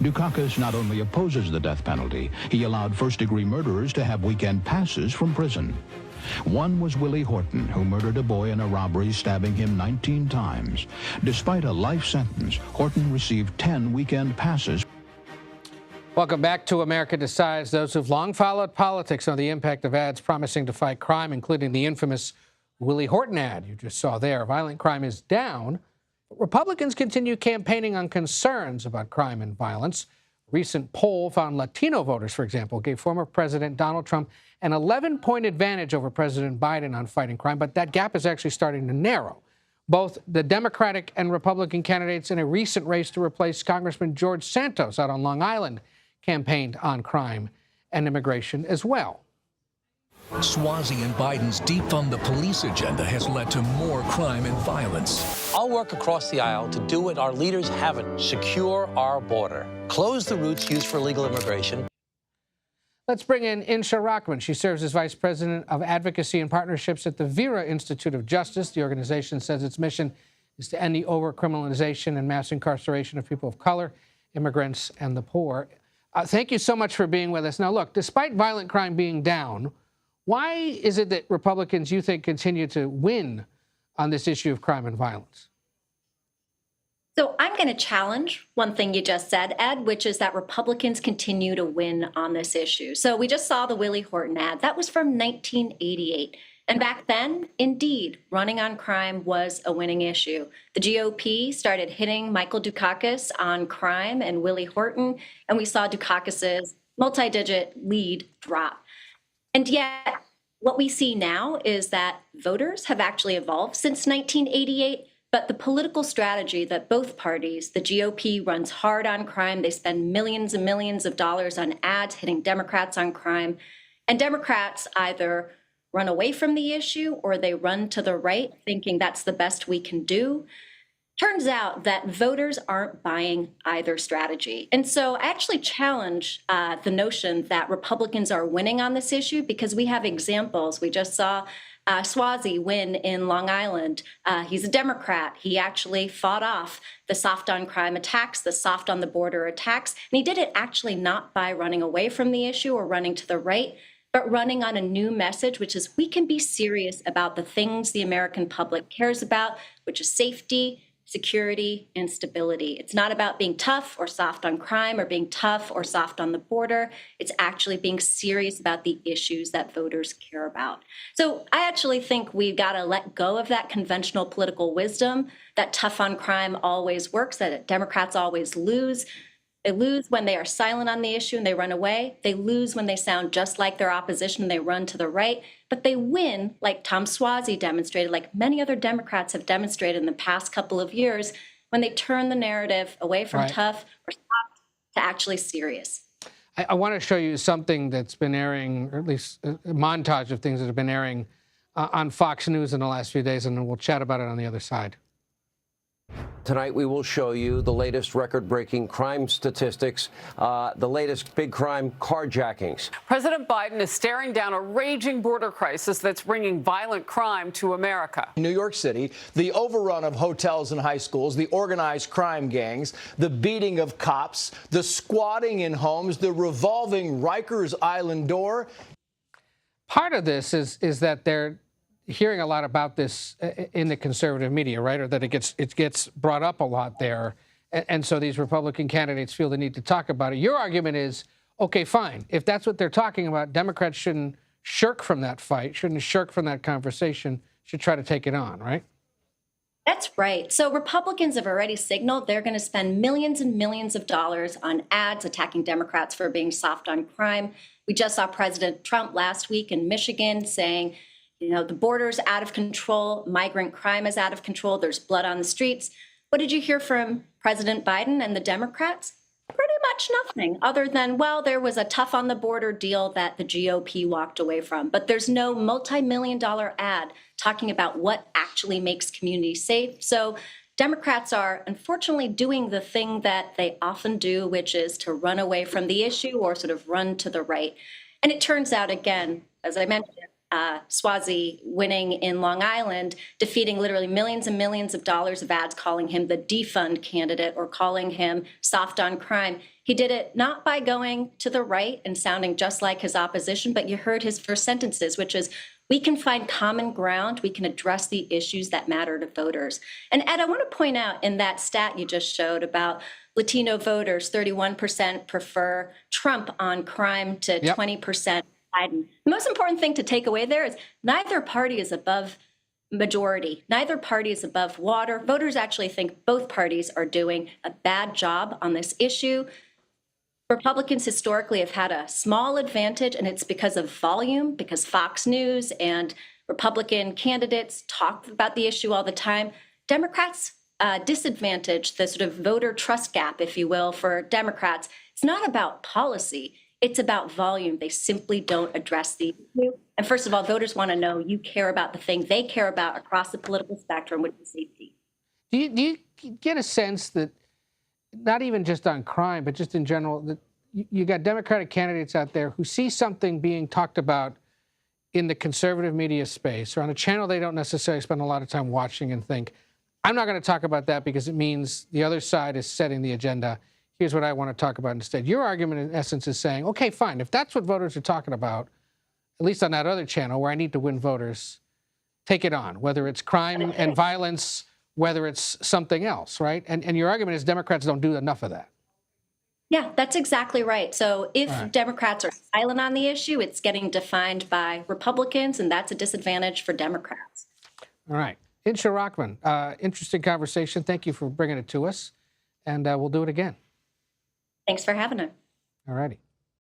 Dukakis not only opposes the death penalty, he allowed first-degree murderers to have weekend passes from prison. One was Willie Horton, who murdered a boy in a robbery, stabbing him 19 times. Despite a life sentence, Horton received 10 weekend passes. Welcome back to America Decides. Those who've long followed politics know the impact of ads promising to fight crime, including the infamous Willie Horton ad you just saw there. Violent crime is down, but Republicans continue campaigning on concerns about crime and violence. A recent poll found Latino voters, for example, gave former President Donald Trump an 11-point advantage over President Biden on fighting crime, but that gap is actually starting to narrow. Both the Democratic and Republican candidates in a recent race to replace Congressman George Santos out on Long Island campaigned on crime and immigration as well. Swazi and Biden's defund the police agenda has led to more crime and violence. I'll work across the aisle to do what our leaders haven't: secure our border, close the routes used for illegal immigration. Let's bring in Insha Rahman. She serves as Vice President of Advocacy and Partnerships at the Vera Institute of Justice. The organization says its mission is to end the overcriminalization and mass incarceration of people of color, immigrants, and the poor. Thank you so much for being with us. Now, look, despite violent crime being down, why is it that Republicans, you think, continue to win on this issue of crime and violence? So I'm going to challenge one thing you just said, Ed, which is that Republicans continue to win on this issue. So we just saw the Willie Horton ad. That was from 1988. And back then, indeed, running on crime was a winning issue. The GOP started hitting Michael Dukakis on crime and Willie Horton, and we saw Dukakis's multi-digit lead drop. And yet, what we see now is that voters have actually evolved since 1988, but the political strategy that both parties, the GOP runs hard on crime, they spend millions and millions of dollars on ads hitting Democrats on crime, and Democrats either run away from the issue or they run to the right thinking that's the best we can do. Turns out that voters aren't buying either strategy. And so I actually challenge the notion that Republicans are winning on this issue because we have examples. We just saw Swazi win in Long Island. He's a Democrat. He actually fought off the soft on crime attacks, the soft on the border attacks. And he did it actually not by running away from the issue or running to the right, but running on a new message, which is we can be serious about the things the American public cares about, which is safety, security, and stability. It's not about being tough or soft on crime or being tough or soft on the border. It's actually being serious about the issues that voters care about. So I actually think we've got to let go of that conventional political wisdom that tough on crime always works, that Democrats always lose. They lose when they are silent on the issue and they run away. They lose when they sound just like their opposition and they run to the right. But they win, like Tom Swazi demonstrated, like many other Democrats have demonstrated in the past couple of years, when they turn the narrative away from tough or soft to actually serious. I want to show you something that's been airing, or at least a montage of things that have been airing on Fox News in the last few days, and then we'll chat about it on the other side. Tonight, we will show you the latest record-breaking crime statistics, the latest big crime carjackings. President Biden is staring down a raging border crisis that's bringing violent crime to America. New York City, the overrun of hotels and high schools, the organized crime gangs, the beating of cops, the squatting in homes, the revolving Rikers Island door. Part of this is that they're hearing a lot about this in the conservative media, right? Or that it gets brought up a lot there. And so these Republican candidates feel the need to talk about it. Your argument is, okay, fine. If that's what they're talking about, Democrats shouldn't shirk from that fight, shouldn't shirk from that conversation, should try to take it on, right? That's right. So Republicans have already signaled they're going to spend millions and millions of dollars on ads attacking Democrats for being soft on crime. We just saw President Trump last week in Michigan saying, you know, the border's out of control, migrant crime is out of control, there's blood on the streets. What did you hear from President Biden and the Democrats? Pretty much nothing, other than, well, there was a tough on the border deal that the GOP walked away from. But there's no multi-million-dollar ad talking about what actually makes communities safe. So Democrats are unfortunately doing the thing that they often do, which is to run away from the issue or sort of run to the right. And it turns out, again, as I mentioned, Suozzi winning in Long Island, defeating literally millions and millions of dollars of ads calling him the defund candidate or calling him soft on crime. He did it not by going to the right and sounding just like his opposition, but you heard his first sentences, which is, we can find common ground. We can address the issues that matter to voters. And Ed, I want to point out in that stat you just showed about Latino voters, 31% prefer Trump on crime to 20% Biden. The most important thing to take away there is neither party is above majority. Neither party is above water. Voters actually think both parties are doing a bad job on this issue. Republicans historically have had a small advantage, and it's because of volume, because Fox News and Republican candidates talk about the issue all the time. Democrats disadvantage the sort of voter trust gap, if you will, for Democrats. It's not about policy. It's about volume. They simply don't address the issue. And first of all, voters want to know you care about the thing they care about across the political spectrum, which is safety. Do you get a sense that, not even just on crime, but just in general, that you got Democratic candidates out there who see something being talked about in the conservative media space or on a channel they don't necessarily spend a lot of time watching and think, I'm not going to talk about that because it means the other side is setting the agenda. Here's what I want to talk about instead. Your argument, in essence, is saying, okay, fine, if that's what voters are talking about, at least on that other channel where I need to win voters, take it on, whether it's crime and violence, whether it's something else, right? And your argument is Democrats don't do enough of that. Yeah, that's exactly right. So if Democrats are silent on the issue, it's getting defined by Republicans, and that's a disadvantage for Democrats. All right. Insha Rahman, interesting conversation. Thank you for bringing it to us, and we'll do it again. Thanks for having us. All righty.